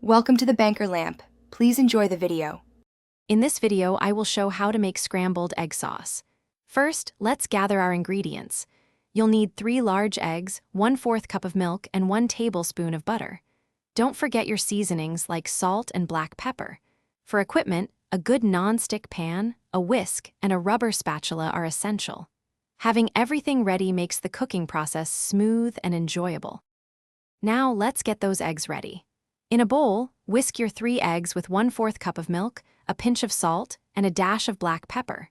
Welcome to the Banker Lamp. Please enjoy the video. In this video, I will show how to make scrambled egg sauce. First, let's gather our ingredients. You'll need 3 large eggs, 1/4 cup of milk, and 1 tablespoon of butter. Don't forget your seasonings like salt and black pepper. For equipment, a good non-stick pan, a whisk, and a rubber spatula are essential. Having everything ready makes the cooking process smooth and enjoyable. Now let's get those eggs ready. In a bowl, whisk your 3 eggs with 1/4 cup of milk, a pinch of salt, and a dash of black pepper.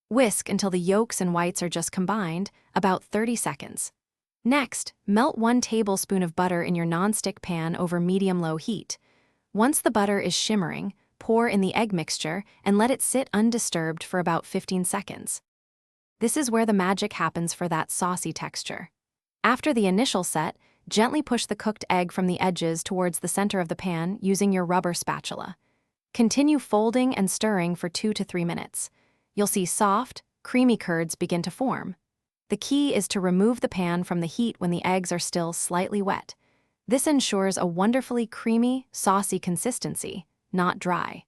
Whisk until the yolks and whites are just combined, about 30 seconds. Next, melt 1 tablespoon of butter in your non-stick pan over medium-low heat. Once the butter is shimmering, pour in the egg mixture and let it sit undisturbed for about 15 seconds. This is where the magic happens for that saucy texture. After the initial set, gently push the cooked egg from the edges towards the center of the pan using your rubber spatula. Continue folding and stirring for 2 to 3 minutes. You'll see soft, creamy curds begin to form. The key is to remove the pan from the heat when the eggs are still slightly wet. This ensures a wonderfully creamy, saucy consistency, not dry.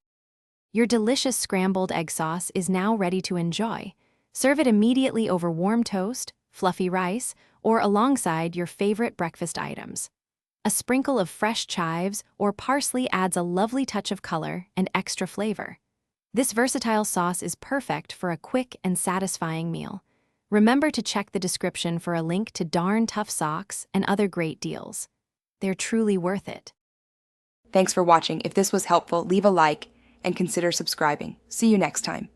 Your delicious scrambled egg sauce is now ready to enjoy. Serve it immediately over warm toast, fluffy rice, or alongside your favorite breakfast items. A sprinkle of fresh chives or parsley adds a lovely touch of color and extra flavor. This versatile sauce is perfect for a quick and satisfying meal. Remember to check the description for a link to Darn Tough socks and other great deals. They're truly worth it. Thanks for watching. If this was helpful, leave a like and consider subscribing. See you next time.